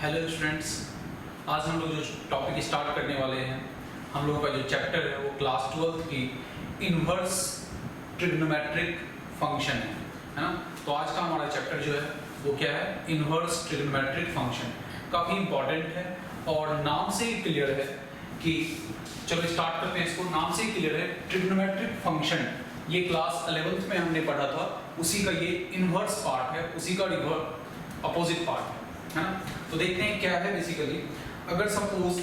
Hello students, आज हम लोग जो टॉपिक स्टार्ट करने वाले हैं, हम लोगों का जो चैप्टर है वो क्लास 12 की इन्वर्स ट्रिग्नोमेट्रिक फंक्शन है ना। तो आज का हमारा चैप्टर जो है वो क्या है, इन्वर्स ट्रिग्नोमेट्रिक फंक्शन। काफ़ी इंपॉर्टेंट है और नाम से ही क्लियर है कि चलो स्टार्ट करते हैं इसको। नाम से ही क्लियर है, ट्रिग्नोमेट्रिक फंक्शन ये क्लास 11th में हमने पढ़ा था, उसी का ये इन्वर्स पार्ट है, उसी का अपोजिट पार्ट है ना। तो देखते हैं क्या है बेसिकली। अगर सपोज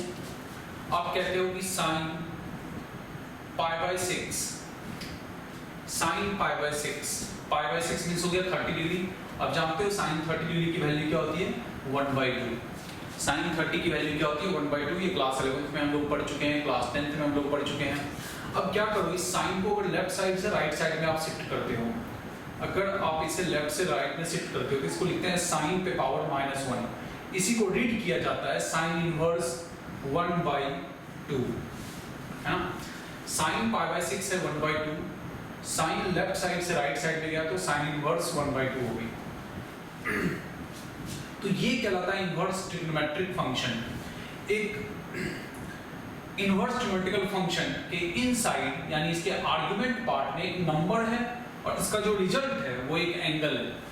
आप कहते हो कि sine pi by 6, sine pi by 6 means हो गया 30 डिग्री। अब जानते हो साइन 30 डिग्री की वैल्यू क्या होती है, 1/2। साइन 30 की वैल्यू क्या होती है, 1/2। ये क्लास 11th में हम लोग पढ़ चुके हैं, क्लास 10th में हम लोग पढ़ चुके हैं। अब क्या करो, इस साइन को अगर लेफ्ट साइड से राइट साइड में आप शिफ्ट करते हो, अगर आप इसे लेफ्ट से राइट में शिफ्ट करते हो तो इसको लिखते हैं साइन पे पावर -1। इसी को रीड किया जाता है साइन इनवर्स 1/2 है ना। साइन पाई बाय 6 है 1/2, साइन लेफ्ट साइड से राइट साइड में गया तो साइन इनवर्स 1/2 हो गई। तो ये कहलाता है इनवर्स ट्रिग्नोमेट्रिक फंक्शन। एक इनवर्स ट्रिग्नोमेट्रिकल फंक्शन के इनसाइड यानी इसके आर्गुमेंट पार्ट में एक नंबर है और इसका जो रिजल्ट है वो एक एंगल है।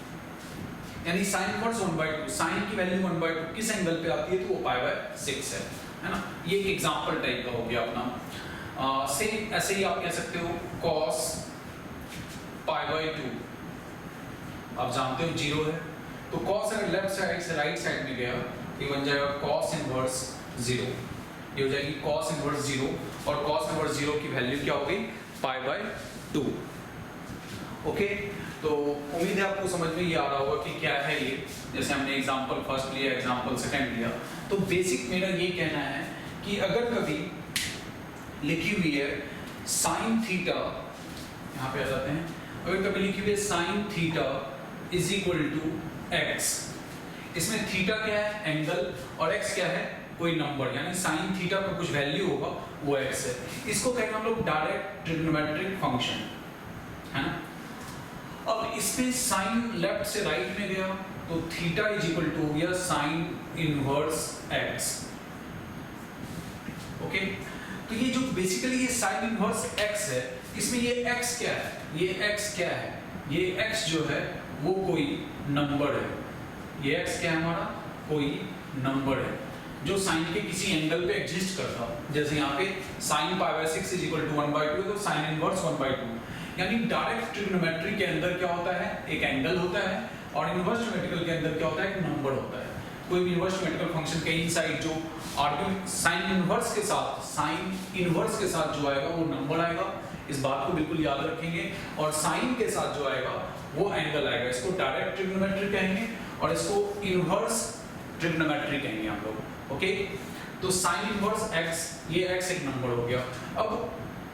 यानी साइन इनवर्स 1/2, साइन की वैल्यू 1/2 किस एंगल पे आती है तो वो π/6 है ना। ये एक एग्जांपल टाइप का हो गया अपना। सेम ऐसे ही आप कह सकते हो cos π/2, आप जानते हो 0 है, तो cos अगर लेफ्ट साइड से राइट साइड में गया ये बन जाएगा cos इनवर्स 0। ये हो जाएगी cos इनवर्स 0 और cos इनवर्स 0 की वैल्यू क्या हो गई, π/2। ओके, तो उम्मीद है आपको समझ में ये आ रहा होगा कि क्या है ये। जैसे हमने एग्जांपल फर्स्ट लिया, एग्जांपल सेकंड लिया, तो बेसिक मेरा ये कहना है कि अगर कभी लिखी हुई है साइन थीटा, यहाँ पे आ जाते हैं, अगर कभी लिखी हुई है sine theta is equal to एक्स, इसमें थीटा क्या है, एंगल, और एक्स क्या है, कोई नंबर, यानी साइन थीटा का कुछ वैल्यू होगा वो एक्स है। इसको कहेंगे हम लोग डायरेक्ट ट्रिग्नोमेट्रिक फंक्शन है ना। अब इसमें साइन लेफ्ट से राइट में गया तो थीटा इज इक्वल टू हो गया साइन इनवर्स एक्स। ओके, तो ये जो बेसिकली ये साइन इनवर्स एक्स है, इसमें ये एक्स क्या है, ये एक्स क्या है, ये एक्स जो है वो कोई नंबर है। ये एक्स क्या है, हमारा कोई नंबर है जो साइन के किसी एंगल पे एग्जिस्ट करता है। जैसे यहाँ पे साइन π/6 इज इक्वल टू 1/2 तो साइन इनवर्स 1/2। यानी डायरेक्ट ट्रिग्नोमेट्री के अंदर क्या होता है, एक एंगल होता है, और इनवर्स ट्रिग्नोमेट्रिकल के अंदर क्या होता है, एक नंबर होता है। कोई भी इनवर्स ट्रिग्नोमेट्रिकल फंक्शन के इनसाइड जो आर्गुमेंट साइन इनवर्स के साथ जो आएगा वो नंबर आएगा, इस बात को बिल्कुल याद रखेंगे। और साइन के साथ जो आएगा वो एंगल आएगा। इसको डायरेक्ट ट्रिग्नोमेट्री कहेंगे और इसको इनवर्स ट्रिग्नोमेट्री कहेंगे हम लोग। ओके, तो साइन इनवर्स x, ये x एक नंबर हो गया। अब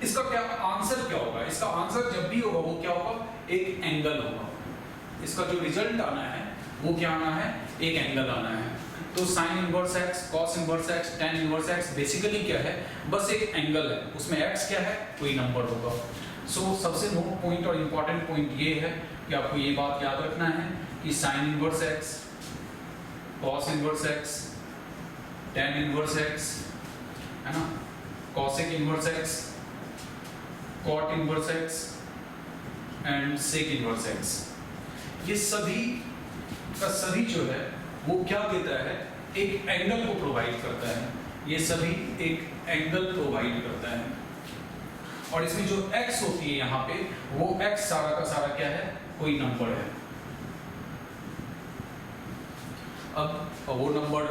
इसका क्या आंसर क्या होगा, इसका आंसर जब भी होगा वो क्या होगा, एक एंगल होगा। इसका जो रिजल्ट आना है वो क्या आना है, एक एंगल आना है। तो sine inverse x, cos inverse x, tan inverse x basically क्या है, बस एक एंगल है, उसमें x क्या है, कोई नंबर होगा। सो सबसे नोट पॉइंट और इंपॉर्टेंट पॉइंट ये है कि आपको ये बात याद रखना है कि sign inverse x, cos inverse x, tan inverse x है ना, cosec inverse x, cot inverse x and sec inverse x, ये सभी का सभी जो है वो क्या देता है, एक एंगल को प्रोवाइड करता है। ये सभी एक एंगल प्रोवाइड करता है और इसमें जो x होती है यहाँ पे वो x सारा का सारा क्या है, कोई नंबर है। अब वो नंबर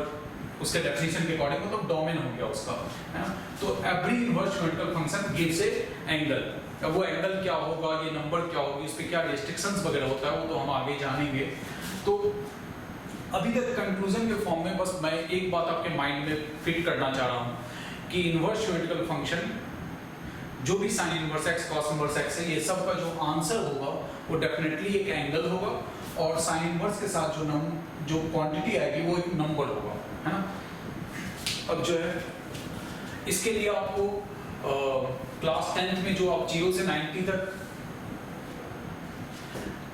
उसके डेफिनेशन के अकॉर्डिंग मतलब डोमेन हो गया उसका, है ना। तो every inverse trigonometrical function gives A angle. अब वो एंगल क्या होगा, ये नंबर क्या होगी, उस पे क्या रिस्ट्रिक्शंस वगैरह होता है वो तो हम आगे जानेंगे। तो अभी तक कंक्लूजन के फॉर्म में बस मैं एक बात आपके माइंड में फिट करना चाह रहा हूँ कि इनवर्स ट्रिग्नोमेट्रिकल फंक्शन जो भी sign inverse x, cos inverse x है, ये सब का जो आंसर होगा वो डेफिनेटली एक एंगल होगा और साइन इनवर्स के साथ जो क्वांटिटी आएगी वो एक नंबर होगा, है ना। अब जो है इसके लिए आपको क्लास 10th में जो आप 0 से 90 तक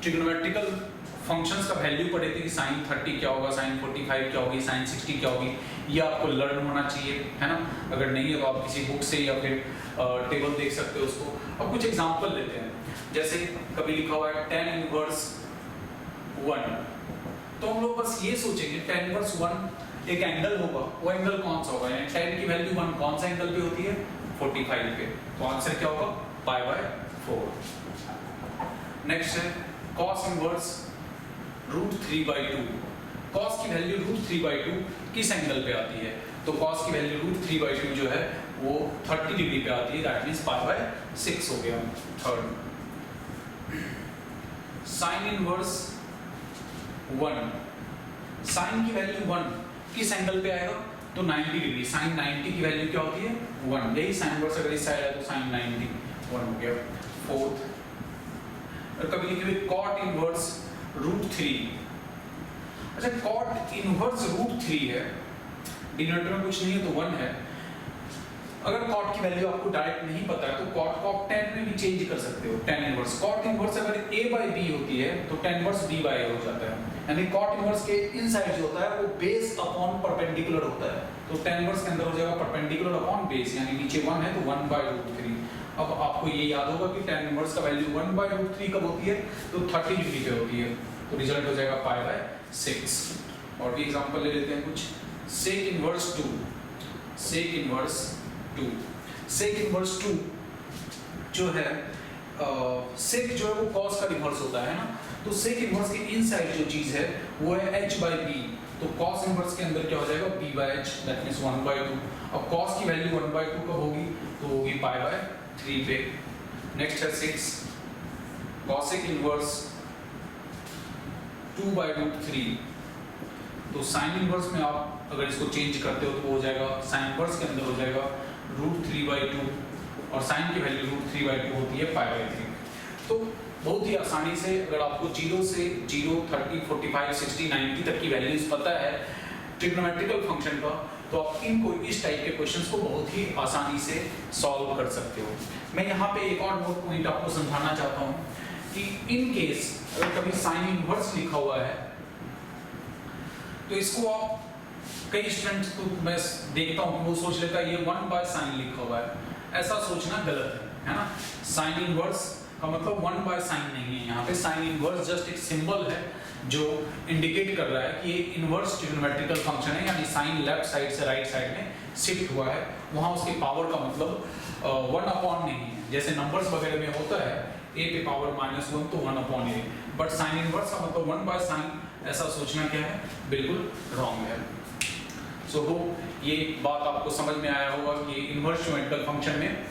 ट्रिग्नोमेट्रिकल फंक्शंस का वैल्यू पढ़े थे कि sin 30 क्या होगा, sin 45 क्या होगी, sin 60 क्या होगी, ये आपको लर्न होना चाहिए, है ना। अगर नहीं है तो आप किसी बुक से या फिर टेबल देख सकते हो उसको। अब कुछ एग्जांपल लेते हैं, जैसे कभी लिखा हुआ है tan इनवर्स 1, तो हम लोग बस ये सोचेंगे tan इनवर्स 1 एक एंगल होगा, वो एंगल कौन सा होगा, यानी tan की वैल्यू 1 कौन सा एंगल पे होती है, 45 पे, तो आंसर क्या होगा, π/4। नेक्स्ट है cos इनवर्स √3/2, cos की वैल्यू √3/2 किस एंगल पे आती है, तो cos की वैल्यू √3/2 जो है वो 30 डिग्री पे आती है, दैट मींस π/6 हो गया। थर्ड sin इनवर्स 1, sin की वैल्यू 1 किस एंगल पे आएगा, तो 90 डिग्री, sin 90 की वैल्यू क्या होती है 1, यही sin इनवर्स अगर इस साइड है तो sin 90 1 हो गया। फोर्थ, और कभी लिखे हुए cot इनवर्स √3, अच्छा cot इनवर्स √3 है, डिनोमिनेटर में कुछ नहीं है तो 1 है। अगर cot की वैल्यू आपको डायरेक्ट नहीं पता है तो cot को आप tan में भी चेंज कर सकते हो, tan इनवर्स, cot इनवर्स अगर a/b होती है तो tan इनवर्स b/a हो जाता है, यानी cot इनवर्स के इनसाइड जो होता है वो बेस अपॉन परपेंडिकुलर होता है, तो tan इनवर्स के अंदर हो जाएगा परपेंडिकुलर अपॉन बेस, यानी नीचे 1 है तो 1/√3। अब आपको ये याद होगा कि tan इनवर्स का वैल्यू 1/√3 कब होती है, तो 30 डिग्री पे होती है, तो रिजल्ट हो जाएगा π/6। और भी एग्जांपल ले लेते हैं कुछ, sec inverse 2, sec inverse 2, sec inverse 2 जो है sec जो है वो cos का इनवर्स होता है ना, तो sec इनवर्स के इनसाइड जो चीज है वो है h/b, तो cos इनवर्स के अंदर क्या हो जाएगा b/h, दैट मींस 1/2। अब cos की वैल्यू 1/2 कब होगी, तो होगी π/3 पे। नेक्स्ट है 6 cosec इनवर्स 2/√3, तो sin इनवर्स में आप अगर इसको चेंज करते हो तो वो हो जाएगा sin इनवर्स के अंदर हो जाएगा √3/2, और sin की वैल्यू √3/2 होती है π/3। तो बहुत ही आसानी से अगर आपको 0 से 0, 30, 45, 60, 90 तक की वैल्यूज पता है ट्रिग्नोमेट्रिकल फंक्शन का, तो आप इनको इस टाइप के क्वेश्चंस को बहुत ही आसानी से सॉल्व कर सकते हो। मैं यहाँ पे एक और नोट पॉइंट आपको समझाना चाहता हूँ कि इन केस अगर कभी साइन इनवर्स लिखा हुआ है तो इसको आप, कई स्टूडेंट्स को मैं देखता हूँ वो सोच लेता है ये 1/sin लिखा हुआ है, ऐसा सोचना गलत है ना। साइन इनवर्स का मतलब 1/sin नहीं है, यहाँ पे साइन इनवर्स जस्ट एक सिंबल है जो इंडिकेट कर रहा है कि ये इनवर्स ट्रिग्नोमेट्रिकल फंक्शन है, यानी साइन लेफ्ट साइड से राइट साइड में शिफ्ट हुआ है, वहाँ उसके पावर का मतलब 1/, नहीं है, जैसे नंबर्स वगैरह में होता है a पे पावर -1 तो 1/a, बट साइन इनवर्स का मतलब 1/sin, ऐसा सोचना क्या है, बिल्कुल रॉन्ग है। सो ये बात आपको समझ में आया होगा कि इनवर्स ज्योमेट्रिकल फंक्शन में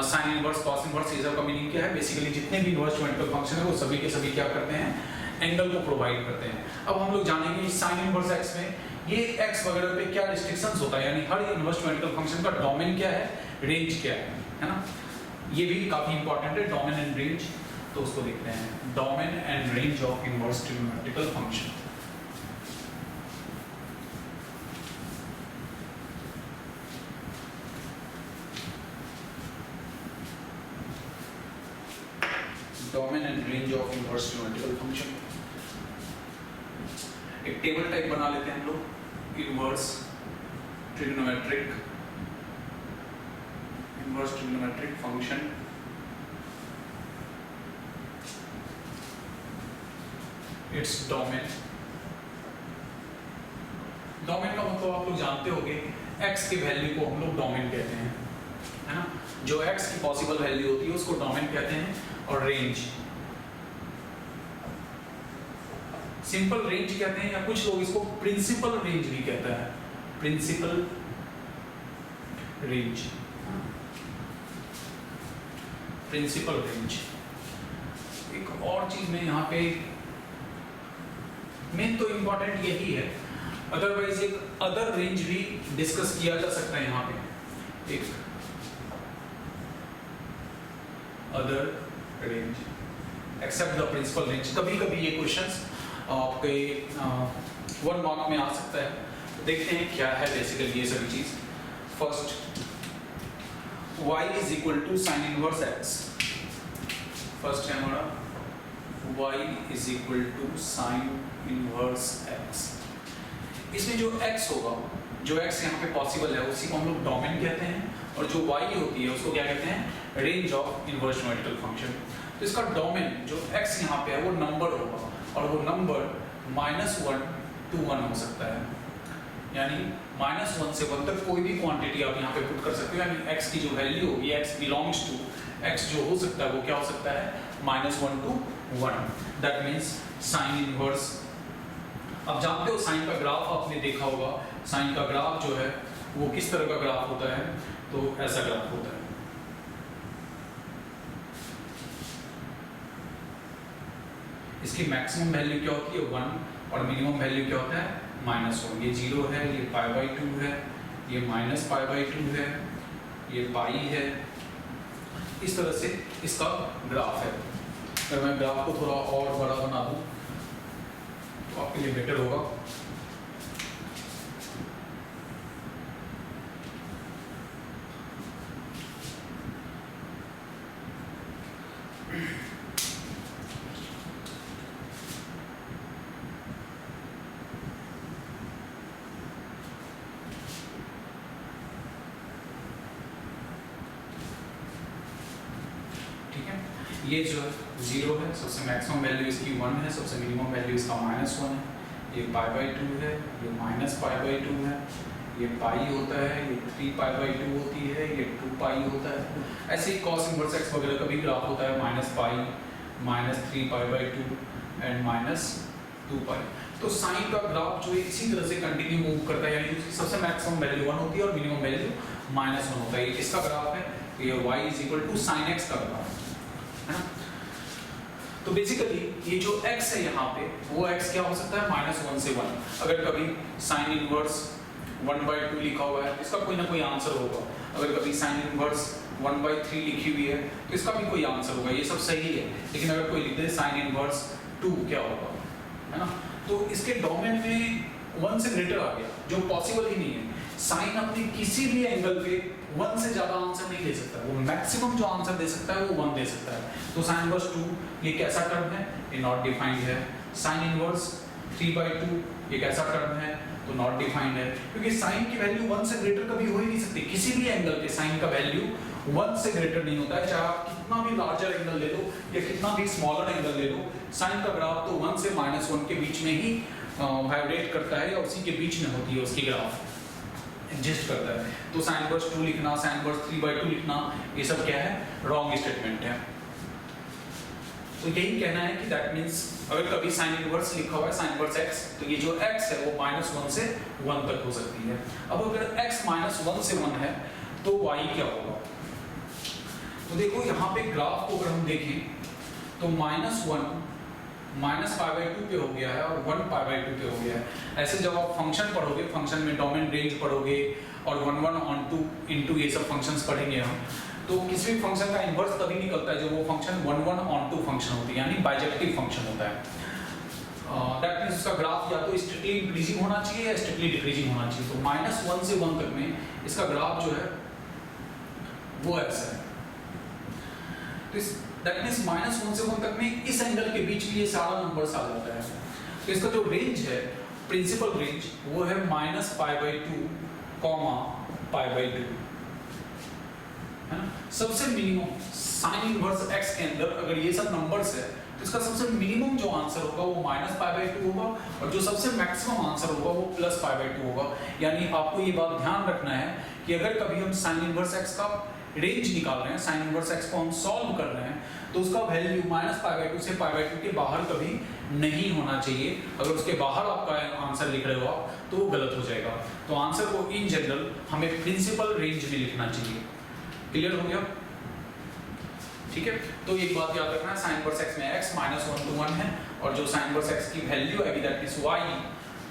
साइन इनवर्स, कॉस इनवर्स, ये सब का मीनिंग क्या है। बेसिकली जितने भी इनवर्स ज्योमेट्रिकल फंक्शन है वो सभी के सभी क्या करते हैं, एंगल को प्रोवाइड करते हैं। अब हम लोग जानेंगे साइन इनवर्स x में ये x वगैरह पे क्या रिस्ट्रिक्शंस होता है, यानी हर इनवर्स ज्योमेट्रिकल फंक्शन का डोमेन क्या है, रेंज क्या है ना। ये भी काफी इंपॉर्टेंट है, डोमेन एंड रेंज, तो उसको देखते हैं, domain and range of inverse trigonometrical function. Domain and range of inverse trigonometrical function. एक टेबल टाइप बना लेते हैं हम लोग, inverse trigonometric function. Its domain, domain का मतलब आप लोग जानते होंगे, x के वैल्यू को हम लोग डोमेन कहते हैं, है ना। जो x की पॉसिबल वैल्यू होती है उसको डोमेन कहते हैं, और रेंज सिंपल रेंज कहते हैं, या कुछ लोग इसको प्रिंसिपल रेंज भी कहते हैं, प्रिंसिपल रेंज, प्रिंसिपल रेंज। एक और चीज में यहाँ पे मेन तो इंपॉर्टेंट यही है, अदरवाइज एक अदर रेंज भी डिस्कस किया जा सकता है यहाँ पे, एक other range except the principal range. कभी कभी ये क्वेश्चंस आपके 1 मार्क में आ सकता है, तो देखते हैं क्या है बेसिकली ये सभी चीज। First, y is equal to sine inverse x, first है हमारा y is equal to sine inverse x। इसमें जो x होगा, जो x यहाँ पे पॉसिबल है उसी को हम लोग डोमेन कहते हैं, और जो y होती है उसको क्या कहते हैं, range of inverse numerical function. तो इसका डोमेन जो x यहाँ पे है वो नंबर होगा, और वो नंबर -1 to 1 हो सकता है, यानी -1 से 1 तक कोई भी क्वांटिटी आप यहाँ पे पुट कर सकते हो, यानी x की जो वैल्यू होगी, x बिलोंग्स टू x जो हो सकता है वो क्या हो सकता है, -1 to 1। That means sine inverse. अब जानते हो साइन का ग्राफ आपने देखा होगा, साइन का ग्राफ जो है वो किस तरह का ग्राफ होता है, तो ऐसा ग्राफ होता है। इसकी मैक्सिमम वैल्यू क्या होती है 1, और मिनिमम वैल्यू क्या होता है -1। ये 0 है, ये π/2 है, ये -π/2 है, ये पाई है। इस तरह से इसका ग्राफ है। अगर मैं ग्राफ को थोड़ा और बड़ा बना दूं तो आपके लिए बेटर होगा। ये जो 0 है, सबसे मैक्सिमम वैल्यू इसकी 1 है, सबसे मिनिमम वैल्यू इसका -1 है, ये π/2 है, ये -π/2 है, ये पाई होता है, ये 3π/2 होती है, ये 2π होता है। ऐसे ही cos इनवर्स x वगैरह का भी ग्राफ होता है, -π, -3π/2 एंड -2π। तो साइन का ग्राफ जो है इसी तरह से कंटिन्यू मूव करता है, यानी उसकी सबसे मैक्सिमम वैल्यू 1 होती है और मिनिमम वैल्यू -1 होता है। ये किसका ग्राफ है, ये y = sin x का ग्राफ है ना। तो बेसिकली ये जो x है यहाँ पे, वो x क्या हो सकता है, -1 से 1। अगर कभी साइन इनवर्स 1/2 लिखा हुआ है, इसका कोई ना कोई आंसर होगा। अगर कभी साइन इनवर्स 1/3 लिखी हुई है तो इसका भी कोई आंसर होगा। ये सब सही है, लेकिन अगर कोई लिख दे साइन इनवर्स 2 क्या होगा, है ना। तो इसके डोमेन में 1 से ग्रेटर आ गया, जो पॉसिबल ही नहीं है। साइन अपनी किसी भी एंगल पे 1 से ज्यादा आंसर नहीं दे सकता, वो मैक्सिमम जो आंसर दे सकता है वो 1 दे सकता है। तो साइन इनवर्स 2 ये कैसा टर्म है, ये नॉट डिफाइंड है। साइन इनवर्स 3/2 ये कैसा टर्म है, तो नॉट डिफाइंड है, क्योंकि साइन की वैल्यू 1 से ग्रेटर कभी हो ही नहीं सकती। किसी भी एंगल पे साइन का वैल्यू 1 से ग्रेटर नहीं होता है, चाहे आप कितना भी लार्जर एंगल ले लो या कितना भी स्मॉलर एंगल ले लो, साइन का ग्राफ तो 1 से -1 के बीच में ही वाइब्रेट करता है, या उसी के बीच में होती है उसकी ग्राफ, एग्जिस्ट करता है। तो साइन इनवर्स 2 लिखना, साइन इनवर्स 3/2 लिखना, ये सब क्या है, रॉन्ग स्टेटमेंट है। तो यही कहना है कि दैट मींस अगर कभी साइन इनवर्स लिखा हुआ है साइन इनवर्स x, तो ये जो x है वो -1 से 1 तक हो सकती है। अब अगर x -1 से 1 है तो y क्या होगा। तो देखो यहाँ पे ग्राफ को अगर हम देखें तो -1 -π/2 पे हो गया है और 1π/2 पे हो गया है। ऐसे जब आप फंक्शन पढ़ोगे, फंक्शन में डोमेन रेंज पढ़ोगे और 1 ऑन टू इनटू ये सब फंक्शंस पढ़ेंगे हम, तो किसी भी फंक्शन का इन्वर्स तभी निकलता है जब वो फंक्शन 1 ऑन टू फंक्शन होती है, यानी बाइजेक्टिव फंक्शन होता है। दैट मींस उसका ग्राफ या तो स्ट्रिक्टली इंक्रीजिंग होना चाहिए या स्ट्रिक्टली डिक्रीजिंग होना चाहिए। तो -1 से 1 तक में इसका ग्राफ जो है वो ऐसा है। तो इस दैट मींस -1 से 1 तक में इस एंगल के बीच में ये सारा नंबर्स आ जाता है। तो इसका जो रेंज है, प्रिंसिपल रेंज, वो है -π/2, π/2, है ना। सबसे मिनिमम साइन इनवर्स x के अंदर अगर ये सब नंबर्स है तो इसका सबसे मिनिमम जो आंसर होगा वो -π/2 होगा, और जो सबसे मैक्सिमम आंसर होगा वो +π/2 होगा। यानी आपको ये बात ध्यान रखना है कि अगर कभी हम साइन इनवर्स x का रेंज निकाल रहे हैं, साइन इनवर्स x को हम सॉल्व कर रहे हैं, तो उसका वैल्यू -π/2 से π/2 के बाहर कभी नहीं होना चाहिए। अगर उसके बाहर आपका आंसर लिख रहे हो आप तो वो गलत हो जाएगा। तो आंसर को इन जनरल हमें प्रिंसिपल रेंज में लिखना चाहिए। क्लियर हो गया, ठीक है। तो एक बात याद रखना है, साइन इनवर्स x में x -1 to 1 है, और जो साइन इनवर्स x की वैल्यू है that is y,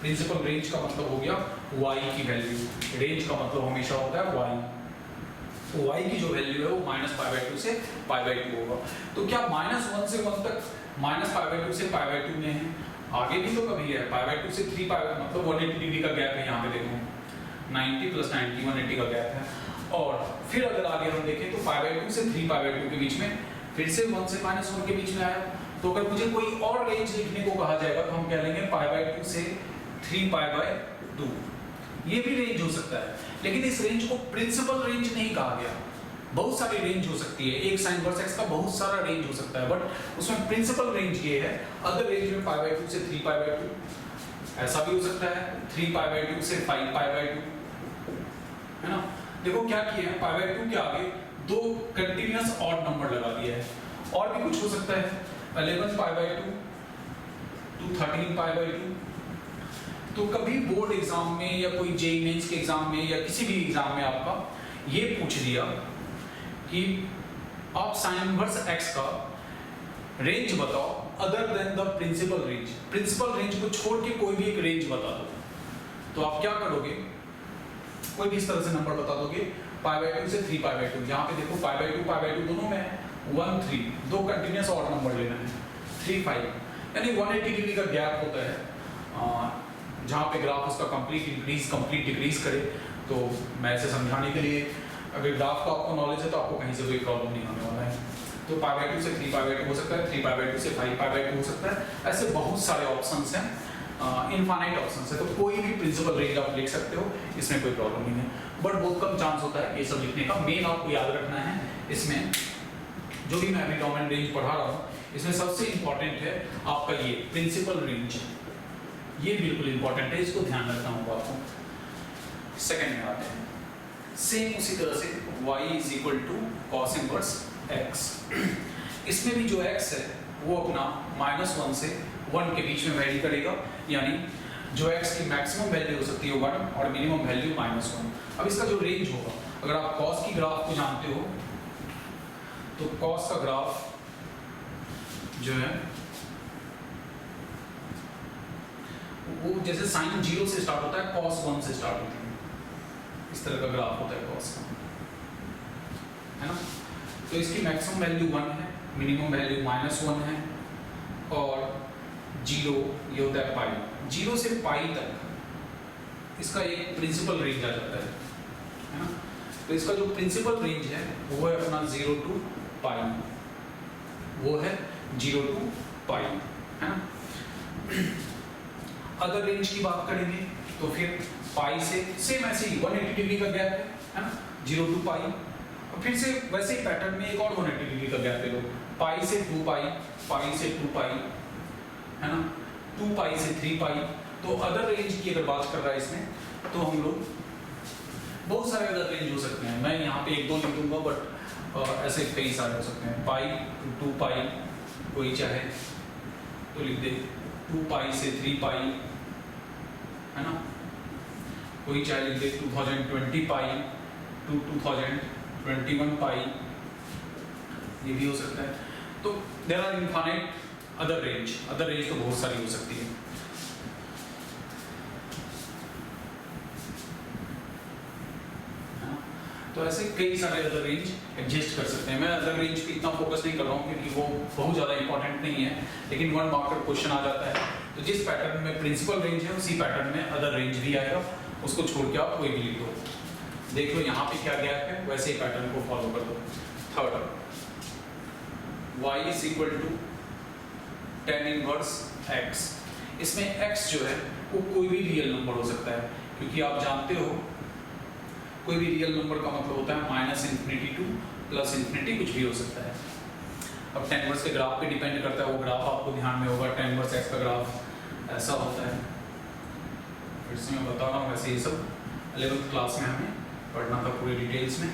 principal range का मतलब हो गया y की वैल्यू। रेंज का मतलब हमेशा होता है y। तो y की जो वैल्यू है वो -π/2 से π/2 होगा। तो क्या -1 से 1 तक -π/2 से π/2 में है, आगे भी तो कभी है π/2 से 3π, मतलब 180 डिग्री का गैप है। यहाँ पे देखो 90 + 90 180 का गैप है। और फिर अगर आगे हम देखें तो π/2 से 3π/2 के बीच में फिर से 1 से -1 के बीच में आया, तो अगर मुझे कोई और रेंज लिखने को कहा जाएगा तो हम कह लेंगे π/2 से 3π/2, ये भी रेंज हो सकता है। लेकिन इस रेंज को प्रिंसिपल रेंज नहीं कहा गया। बहुत सारी रेंज हो सकती है, एक साइन इनवर्स x का बहुत सारा रेंज हो सकता है, बट उसमें प्रिंसिपल रेंज ये है। अदर रेंज में π/2 से 3π/2, ऐसा भी हो सकता है 3π/2 से 5π/2, है ना। देखो क्या किया है, π/2 के आगे दो कंटिन्यूअस ऑड नंबर लगा दिया है। और भी कुछ हो सकता है, 11π/2 to 13π/2। तो कभी बोर्ड एग्जाम में या कोई जेईई मेंस के एग्जाम में या किसी भी एग्जाम में आपका ये पूछ दिया कि आप साइन इनवर्स x का रेंज बताओ other than the principal range. Principal range को छोड़ के कोई भी एक रेंज बता दो, तो आप क्या करोगे, कोई भी इस तरह से नंबर बता दोगे π/2 से 3π/2। यहाँ पे देखो π/2 दोनों में 1 3, दो कंटिन्यूअस ऑड नंबर लेना है, 3 5, यानी 180 डिग्री का गैप होता है जहाँ पे ग्राफ उसका कंप्लीट इंक्रीज कंप्लीट डिक्रीज करे। तो मैं ऐसे समझाने के लिए, अगर ग्राफ का आपको नॉलेज है तो आपको कहीं से कोई प्रॉब्लम नहीं होने वाला है। तो π/2 से 3π/2 हो सकता है, 3π/2 से 5π/2 हो सकता है। ऐसे बहुत सारे ऑप्शंस हैं, इनफाइनाइट ऑप्शंस है, तो कोई भी प्रिंसिपल रेंज आप लिख सकते हो, इसमें कोई प्रॉब्लम नहीं है। बट बहुत कम चांस होता है ये सब लिखने का। मेन आपको याद रखना है इसमें, जो भी मैं अभी डोमेन रेंज पढ़ा रहा हूँ, इसमें सबसे इंपॉर्टेंट है आपका ये प्रिंसिपल रेंज, ये बिल्कुल इंपॉर्टेंट है, इसको ध्यान रखना होगा आपको। सेकंड में आते हैं, सेम उसी तरह से y is equal to cos inverse x। इसमें भी जो x है वो अपना -1 से 1 के बीच में वैरी करेगा, यानी जो x की मैक्सिमम वैल्यू हो सकती है 1 और मिनिमम वैल्यू -1। अब इसका जो रेंज होगा, अगर आप cos की ग्राफ को जानते हो तो cos का ग्राफ जो है वो जैसे साइन 0 से स्टार्ट होता है, cos 1 से स्टार्ट होती है, इस तरह का ग्राफ होता है cos का, है ना। तो इसकी मैक्सिमम वैल्यू 1 है, मिनिमम वैल्यू -1 है और 0 ये होता है पाई। 0 से पाई तक इसका एक प्रिंसिपल रेंज आ जाता है ना। तो इसका जो प्रिंसिपल रेंज है वो है अपना 0 to पाई, वो है 0 to पाई, है ना। अगर रेंज की बात करेंगे तो फिर पाई से सेम ऐसे ही 180 डिग्री का गैप है ना, 0 to पाई। और फिर से वैसे ही पैटर्न में एक और 180 डिग्री का गैप ले लो, पाई से 2 पाई, पाई से 2 पाई, है ना, 2 पाई से 3 पाई। तो अदर रेंज की अगर बात कर रहा है इसमें, तो हम लोग बहुत सारे अदर रेंज हो सकते हैं। मैं यहाँ पे 1-2 लिख दूंगा, बट ऐसे कई सारे हो सकते हैं। पाई to 2 पाई, कोई चाहे तो लिख दे 2 पाई से 3 पाई, है ना। कोई चाहे लिख दे 2020 पाई to 2021 पाई, ये भी हो सकता है। तो there are infinite other range तो बहुत सारी हो सकती है। तो ऐसे कई सारे अदर रेंज एडजस्ट कर सकते हैं। मैं अदर रेंज पे इतना फोकस नहीं कर रहा हूँ क्योंकि वो बहुत ज़्यादा इंपॉर्टेंट नहीं है, लेकिन 1 मार्क का क्वेश्चन आ जाता है तो जिस पैटर्न में प्रिंसिपल रेंज है उसी पैटर्न में अदर रेंज भी आएगा, उसको छोड़ के आप कोई भी लिख दो। देख लो यहाँ पे क्या गैप है, वैसे ही पैटर्न को फॉलो कर दो। Third, y is equal to tan inverse x। इसमें x जो है वो कोई भी रियल नंबर हो सकता है, क्योंकि आप जानते हो कोई भी रियल नंबर का मतलब होता है -∞ to +∞, कुछ भी हो सकता है। अब tan इनवर्स के ग्राफ पे डिपेंड करता है, वो ग्राफ आपको ध्यान में होगा। tan इनवर्स x का ग्राफ ऐसा होता है, फिर से मैं बता रहा हूँ, वैसे ये सब 11th क्लास में हमें पढ़ना था पूरे डिटेल्स में।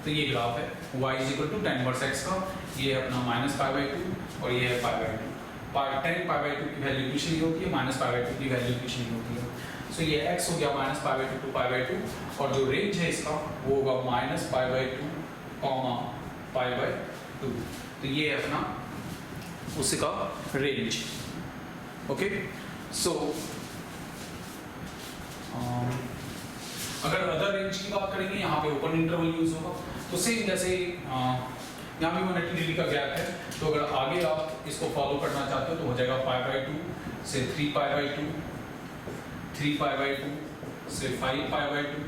तो ये ग्राफ है y is equal to tan inverse x का, ये है अपना -π/2 और ये है π/2। tan π/2 की वैल्यू कुछ नहीं होती है, -π/2 की वैल्यू कुछ नहीं होती है। सो ये x हो गया -π/2 to π/2, और जो रेंज है इसका वो होगा -π/2, π/2। तो ये है अपना उसका रेंज। ओके, सो अगर अदर रेंज की बात करेंगे, यहाँ पे ओपन इंटरवल यूज होगा। तो सेम जैसे यहाँ भी 180 डिग्री का गैप है, तो अगर आगे आप इसको फॉलो करना चाहते हो तो हो जाएगा π/2 से 3π/2, 3π/2 से 5π/2।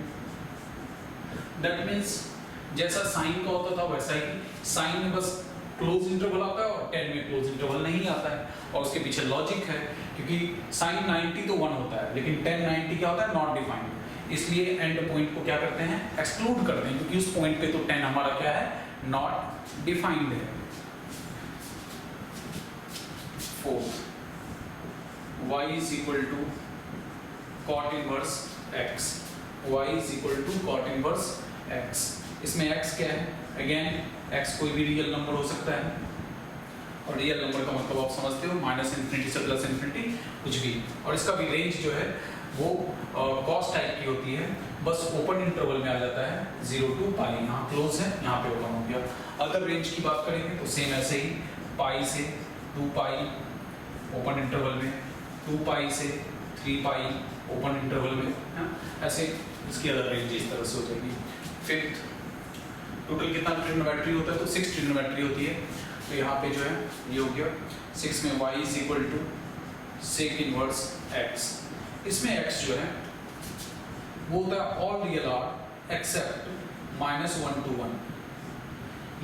दैट मीन्स जैसा साइन का होता था वैसा ही साइन में बस क्लोज इंटरवल आता है और 10 में क्लोज इंटरवल नहीं आता है। और उसके पीछे लॉजिक है, क्योंकि sin 90 तो 1 होता है, लेकिन 10 90 क्या होता है, नॉट डिफाइंड। इसलिए एंड पॉइंट को क्या करते हैं, एक्सक्लूड करते हैं, क्योंकि उस पॉइंट पे तो 10 हमारा क्या है, नॉट डिफाइंड है। Fourth, y is equal to cot inverse x, y is equal to cot inverse x। इसमें x क्या है, अगेन x कोई भी रियल नंबर हो सकता है, और रियल नंबर का मतलब आप समझते हो, माइनस इन्फिनिटी से प्लस इन्फिनिटी कुछ भी। और इसका भी रेंज जो है वो कॉस टाइप की होती है, बस ओपन इंटरवल में आ जाता है, 0 to पाई, यहाँ क्लोज है, यहाँ पे ओपन हो गया। अगर रेंज की बात करेंगे तो सेम ऐसे ही, पाई से 2 पाई ओपन इंटरवल में, 2 पाई से 3 पाई ओपन इंटरवल में, ऐसे इसकी अदर रेंज इस तरह से हो जाएगी। फिफ्थ, टोटल कितना ट्रिग्नोमेट्री होता है, तो 6 ट्रिग्नोमेट्री होती है। तो यहाँ पे जो है ये हो गया 6 में y is equal to sec inverse x। इसमें x जो है वो होता है all real are except -1 to 1,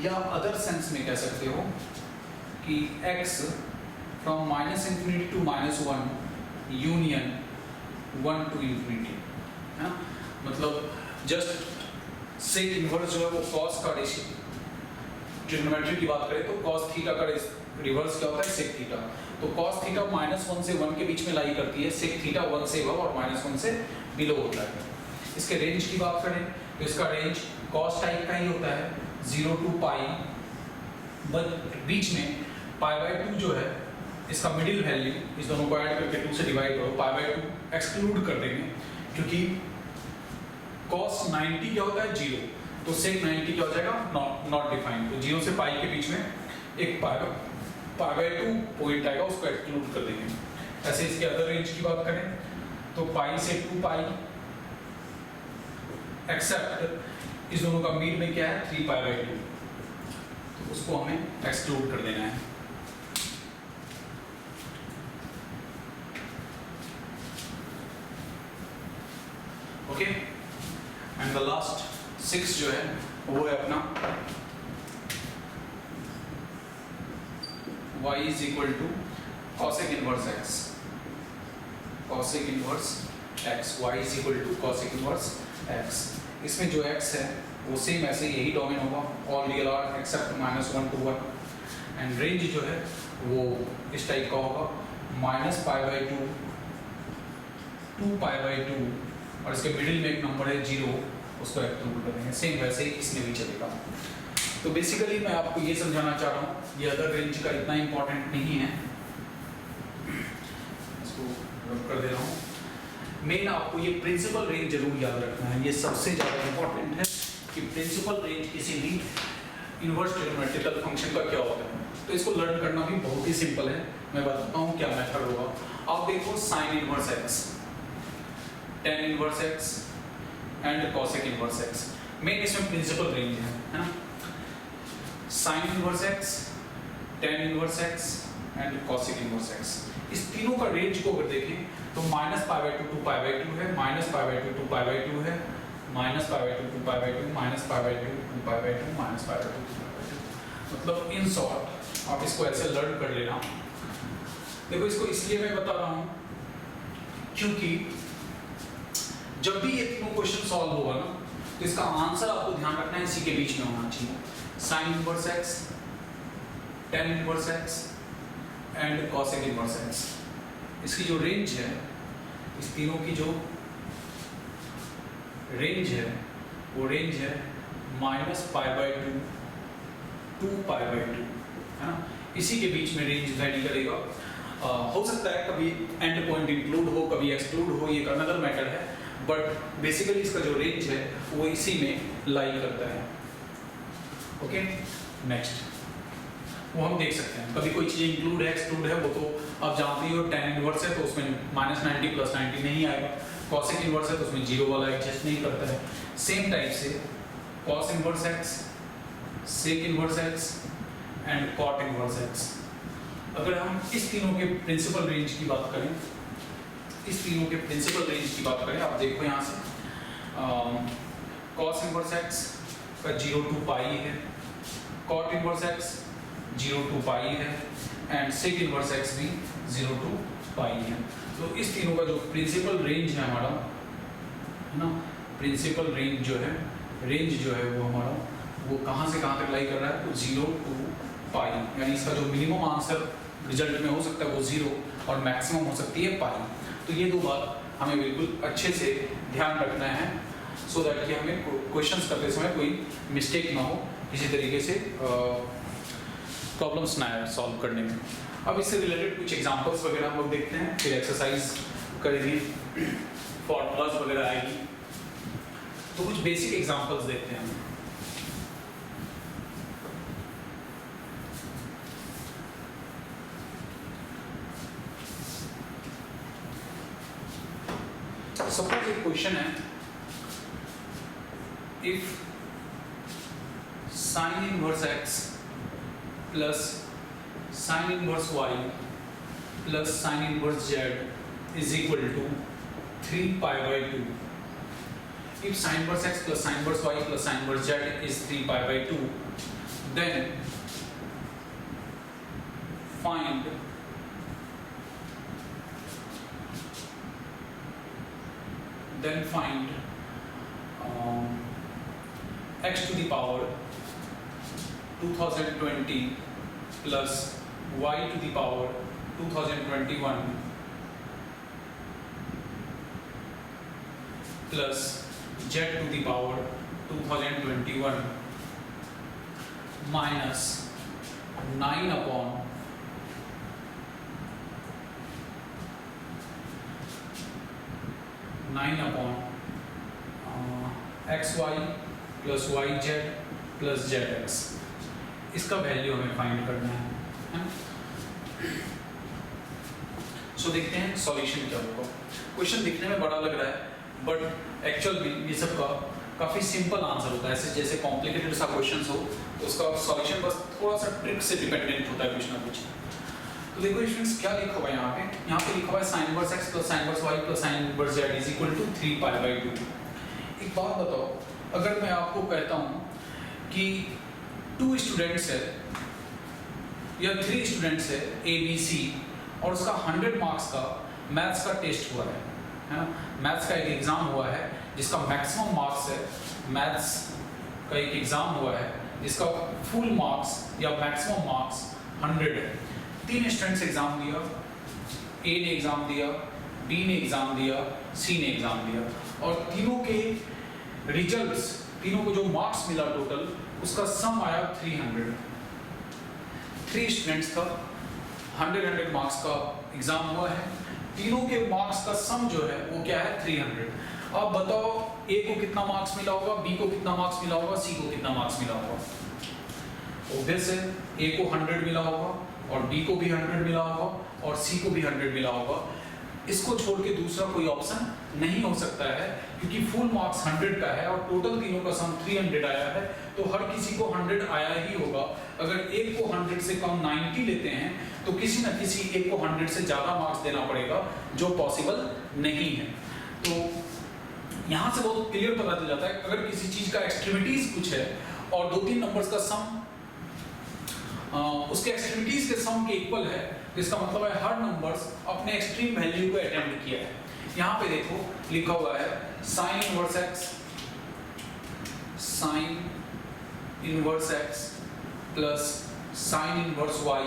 या अदर सेंस में कह सकते हो कि x from -infinity to -1 union 1 to infinity, है ना। मतलब जस्ट सेक इनवर्स जो है वो कॉस का रेशियो, ट्रिग्नोमेट्री की बात करें तो कॉस थीटा का रिवर्स क्या होता है, सेक थीटा। तो कॉस थीटा -1 से 1 के बीच में लाई करती है, सेक थीटा 1 से अबव और -1 से बिलो होता है। इसके रेंज की बात करें तो इसका रेंज कॉस टाइप का ही होता है, 0 to पाई, बट बीच में π/2 जो है इसका मिडिल वैल्यू, इस दोनों को ऐड करके 2 से डिवाइड करो, π/2 एक्सक्लूड कर देंगे, क्योंकि cos 90 क्या होता है, 0, तो sec 90 क्या हो जाएगा, नॉट डिफाइंड। तो 0 से पाई के बीच में एक π/2 पॉइंट आएगा, उसको एक्सक्लूड कर देंगे। ऐसे इसके अदर रेंज की बात करें तो पाई से 2 पाई एक्सेप्ट इस दोनों का मीन में क्या है, 3π/2, तो उसको हमें एक्सक्लूड कर देना है। ओके, एंड द लास्ट 6 जो है वो है अपना y is equal to cosec inverse x, cosec inverse x, y is equal to cosec inverse x। इसमें जो x है वो सेम ऐसे यही डोमेन होगा, all real are except -1 to 1, and range जो है वो इस टाइप का होगा, -π/2 to π/2, और इसके मिडिल में एक नंबर है 0, उसको एक्सक्लूड करेंगे। सेम वैसे ही इसमें भी चलेगा। तो बेसिकली मैं आपको ये समझाना चाह रहा हूँ, ये अदर रेंज का इतना इंपॉर्टेंट नहीं है, इसको रब कर दे रहा हूँ। मेन आपको ये प्रिंसिपल रेंज जरूर याद रखना है, ये सबसे ज़्यादा इंपॉर्टेंट है कि प्रिंसिपल रेंज किसी भी इनवर्स ट्रिग्नोमेट्रिकल फंक्शन का क्या होता है। तो इसको लर्न करना भी बहुत ही सिंपल है, मैं बताता हूँ क्या मेथड होगा। आप देखो sine inverse x, tan inverse x and cosec inverse x, main इसमें प्रिंसिपल रेंज है ना। sin inverse x, tan inverse x and cosec inverse x, इस तीनों का रेंज को अगर देखें तो -π/2 to π/2 है, -π/2 to π/2 है, -π/2 to π/2, -π/2 to π/2, -π/2 to π/2। मतलब इन शॉर्ट आप इसको ऐसे लर्न कर लेना। देखो इसको इसलिए मैं बता रहा हूँ क्योंकि जब भी ये तीनों क्वेश्चन सॉल्व होगा ना, तो इसका आंसर आपको ध्यान रखना है इसी के बीच में होना चाहिए, sign inverse x, tan inverse x and cosec inverse x। इसकी जो रेंज है, इस तीनों की जो रेंज है वो रेंज है -π/2 to π/2, है ना। इसी के बीच में रेंज वैरी करेगा। हो सकता है कभी एंड पॉइंट इंक्लूड हो, कभी एक्सक्लूड हो, ये अनदर मैटर है, बट बेसिकली इसका जो रेंज है वो इसी में लाई करता है। ओके, नेक्स्ट वो हम देख सकते हैं, कभी कोई चीज़ इंक्लूड है एक्सक्लूड है, वो तो आप जानते ही हो। tan इनवर्स है तो उसमें -90 + 90 नहीं आएगा, cosec इनवर्स है तो उसमें 0 वाला एडजस्ट नहीं करता है। सेम टाइप से cos inverse x, sec inverse x and cot inverse x। अगर हम इस तीनों के प्रिंसिपल रेंज की बात करें, इस तीनों के प्रिंसिपल रेंज की बात करें, आप देखो यहाँ से cos इनवर्स x का 0 to पाई है, cot इनवर्स x 0 to पाई है एंड सेक इनवर्स x भी 0 to पाई है। तो इस तीनों का जो प्रिंसिपल रेंज है हमारा, है ना, प्रिंसिपल रेंज जो है वो हमारा वो कहाँ से कहाँ तक लाई कर रहा है, तो 0 to पाई, यानी इसका जो मिनिमम आंसर रिजल्ट में हो सकता है वो 0 और मैक्सिमम हो सकती है पाई। तो ये दो बात हमें बिल्कुल अच्छे से ध्यान रखना है सो दैट कि हमें क्वेश्चंस करते समय कोई मिस्टेक ना हो किसी तरीके से प्रॉब्लम्स ना आए सॉल्व करने में। अब इससे रिलेटेड कुछ एग्जांपल्स वगैरह हम लोग देखते हैं, फिर एक्सरसाइज करेंगे, फॉर्मूलाज वगैरह आएगी। तो कुछ बेसिक एग्जांपल्स देखते हैं हम। सपोज एक क्वेश्चन है, if sine inverse x plus sine inverse y plus sine inverse z is equal to 3π/2, if sin inverse x plus sin inverse y plus sin inverse z is 3π/2, then find x to the power 2020 plus y to the power 2021 plus z to the power 2021 minus 9 upon xy plus yz plus zx, इसका value हमें find करना है। सो देखते हैं solution क्या होगा। Question दिखने में बड़ा लग रहा है बट एक्चुअल में ये सब का काफ़ी सिंपल आंसर होता है। ऐसे जैसे कॉम्प्लिकेटेड सा क्वेश्चन हो तो उसका सॉल्यूशन बस थोड़ा सा ट्रिक से डिपेंडेंट होता है कुछ ना कुछ। तो देखो स्टूडेंट्स क्या लिखा हुआ है यहाँ पे लिखा हुआ है sin inverse x plus sin inverse y plus sin inverse z is equal to 3π/2। एक बात बताओ, अगर मैं आपको कहता हूँ कि 2 स्टूडेंट्स है या 3 स्टूडेंट्स है A B C और उसका 100 मार्क्स का मैथ्स का टेस्ट हुआ है ना, मैथ्स का एक एग्जाम हुआ है जिसका मैक्सिमम मार्क्स है, मैथ्स का एक एग्जाम हुआ है जिसका फुल मार्क्स या मैक्सिमम मार्क्स 100 है। 3 स्टूडेंट्स एग्जाम दिया, A ने एग्जाम दिया, B ने एग्जाम दिया, C ने एग्जाम दिया और तीनों के रिजल्ट्स, तीनों को जो मार्क्स मिला टोटल उसका सम आया 300। 3 स्टूडेंट्स का 100 मार्क्स का एग्जाम हुआ है, तीनों के मार्क्स का सम जो है वो क्या है 300। अब बताओ A को कितना मार्क्स मिला होगा, B को कितना मार्क्स मिला होगा, C को कितना मार्क्स मिला होगा। ऑब्वियस है A को 100 मिला होगा और B को भी 100 मिला होगा और C को भी 100 मिला होगा। इसको छोड़ के दूसरा कोई ऑप्शन नहीं हो सकता है क्योंकि फुल मार्क्स 100 का है और टोटल तीनों का सम 300 आया है, तो हर किसी को 100 आया ही होगा। अगर एक को 100 से कम 90 लेते हैं तो किसी न किसी एक को 100 से ज़्यादा मार्क्स देना पड़ेगा जो पॉसिबल नहीं है। तो यहाँ से बहुत क्लियर पता चल जाता है अगर किसी चीज़ का एक्सट्रीमिटीज कुछ है और 2-3 नंबर्स का सम उसके एक्सट्रीमिटीज के सम के इक्वल है, तो इसका मतलब है हर नंबर्स अपने एक्सट्रीम वैल्यू को अटेम्प्ट किया है। यहाँ पे देखो लिखा हुआ है sine inverse x plus sine inverse y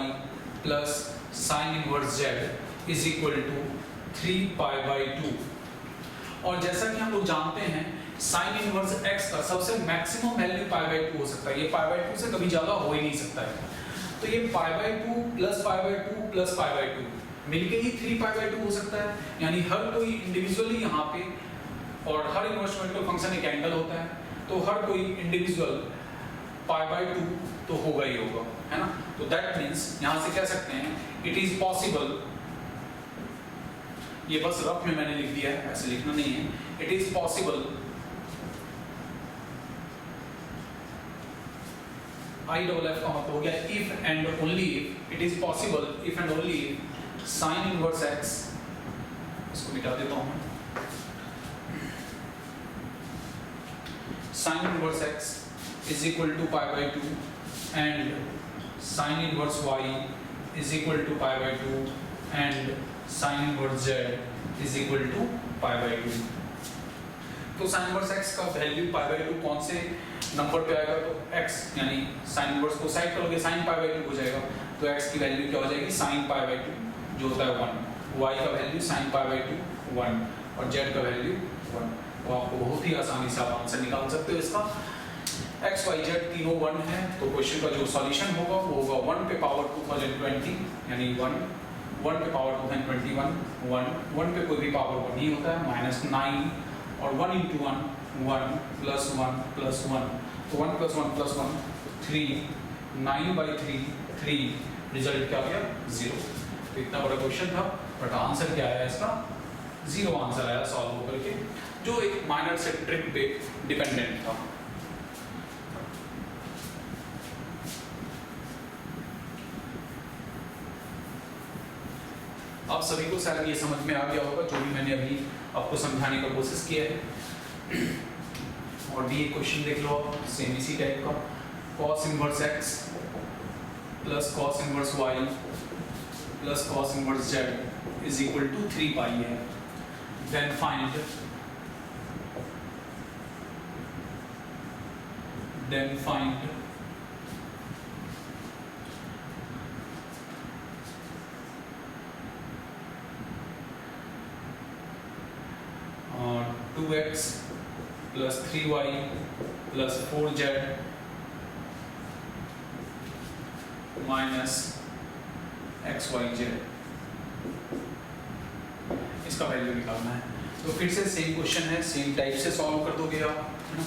plus sine inverse z is equal to 3π/2। और जैसा कि हम लोग जानते हैं साइन इनवर्स x का सबसे मैक्सिमम वैल्यू π/2 हो सकता है, ये π/2 से कभी ज़्यादा हो ही नहीं सकता है। तो ये π/2 प्लस π/2 प्लस π/2 मिलके ही 3π/2 हो सकता है, यानी हर कोई इंडिविजुअली यहाँ पे, और हर इनवर्स मेट्रिकल फंक्शन एक एंगल होता है, तो हर कोई इंडिविजुअल π/2 तो होगा ही होगा, है ना। तो दैट मीन्स यहाँ से कह सकते हैं इट इज पॉसिबल, ये बस रफ में मैंने लिख दिया है, ऐसे लिखना नहीं है, इट इज पॉसिबल IFF का मतलब हो गया if and only if, it is possible if and only if sin inverse x, इसको मिटा देता हूँ, sin inverse x is equal to π/2 and sine inverse y is equal to pi by 2 and sine inverse z is equal to pi by 2। तो sine inverse x का value pi by 2 कौन से number पे आएगा? तो x यानी sine inverse को side करोगे साइन पाई बाई 2 हो जाएगा, तो x की वैल्यू क्या हो जाएगी? साइन पाई बाई 2 जो होता है 1, y का वैल्यू साइन पाई बाई 2 1 और z का वैल्यू 1। तो आपको बहुत ही आसानी से आप आंसर निकाल सकते हो इसका। x y z तीनों 1 है, तो क्वेश्चन का जो सॉल्यूशन होगा वो होगा 1 पे पावर 2020 यानी 1 पे पावर 2021 1 पे कोई भी पावर 1 नहीं होता है, -9 और 1 into 1 1 plus 1 plus 1, तो 1 plus 1 plus 1 3 9 by 3 3, रिजल्ट क्या आ गया? 0। तो इतना बड़ा क्वेश्चन था, बट आंसर क्या आया इसका? 0 आंसर आया सॉल्व होकर के, जो एक माइनर से ट्रिक पे डिपेंडेंट था। आप सभी को शायद ये समझ में आ गया होगा जो भी मैंने अभी आपको समझाने का कोशिश किया है। और भी एक क्वेश्चन देख लो आप, सेम इसी टाइप का, cos inverse x plus cos inverse y plus cos inverse z is equal to 3 pi है। Then find 2x plus 3y plus 4z minus xyz, इसका वैल्यू निकालना है। तो फिर से सेम क्वेश्चन है, सेम टाइप से सॉल्व कर दोगे आप, है ना।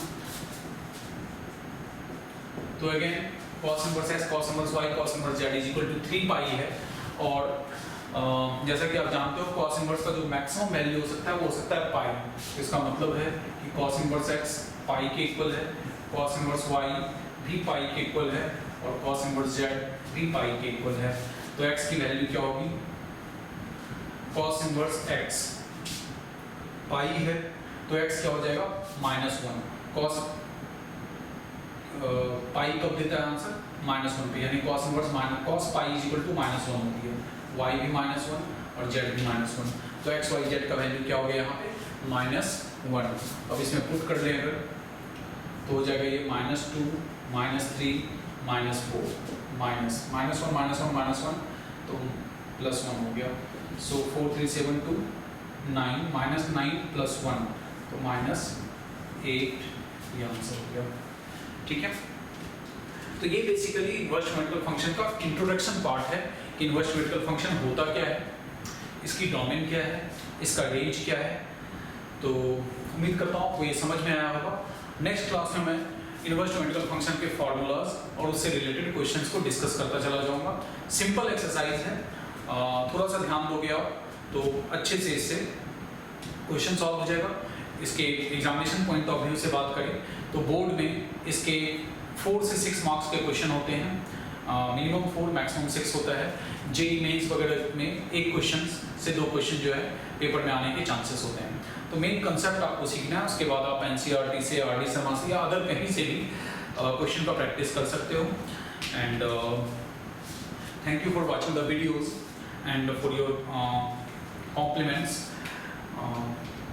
तो again cos inverse x cos inverse y cos inverse z is equal to 3 pi है, और जैसा कि आप जानते हो cos इनवर्स का जो मैक्सिमम वैल्यू हो सकता है वो हो सकता है पाई। तो इसका मतलब है कि cos इनवर्स x पाई के इक्वल है, cos इनवर्स y भी पाई के इक्वल है, और cos इनवर्स z भी पाई के इक्वल है। तो x की वैल्यू क्या होगी? cos इनवर्स x पाई है, तो x क्या हो जाएगा? -1। cos पाई कब देता है आंसर? -1 पे, यानी cos inverse cos pi is equal to -1 होती है, y भी -1 और z भी -1। तो x y z का वैल्यू क्या हो गया यहाँ पे? -1। अब इसमें पुट कर दें अगर, तो हो जाएगा ये -2 -3 -4 -1 तो +1 हो गया। सो 4 3 7 2 9 -9 + 1 तो -8, ये आंसर हो गया। ठीक है, तो ये बेसिकली इनवर्स ज्योमेट्रिकल फंक्शन का इंट्रोडक्शन पार्ट है कि इनवर्स ज्योमेट्रिकल फंक्शन होता क्या है, इसकी डोमेन क्या है, इसका रेंज क्या है। तो उम्मीद करता हूँ आपको ये समझ में आया होगा। नेक्स्ट क्लास में मैं इनवर्स ज्योमेट्रिकल फंक्शन के फॉर्मूलाज और उससे रिलेटेड क्वेश्चंस को डिस्कस करता चला जाऊंगा। सिंपल एक्सरसाइज है, थोड़ा सा ध्यान दोगे आप तो अच्छे से इससे क्वेश्चन सॉल्व हो जाएगा। इसके एग्जामिनेशन पॉइंट ऑफ व्यू से बात करें तो बोर्ड में इसके 4 से 6 मार्क्स के क्वेश्चन होते हैं, मिनिमम 4 मैक्सिमम 6 होता है। जेईई मेंस वगैरह में एक क्वेश्चन से 2 क्वेश्चन जो है पेपर में आने के चांसेस होते हैं। तो मेन कंसेप्ट आपको सीखना है, उसके बाद आप एनसीईआरटी से, आरडी शर्मा से या अदर कहीं से भी क्वेश्चन का प्रैक्टिस कर सकते हो। And thank you for watching the videos and for your compliments.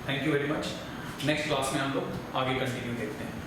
Thank you very much. Next class में हम लोग आगे कंटिन्यू देखते हैं।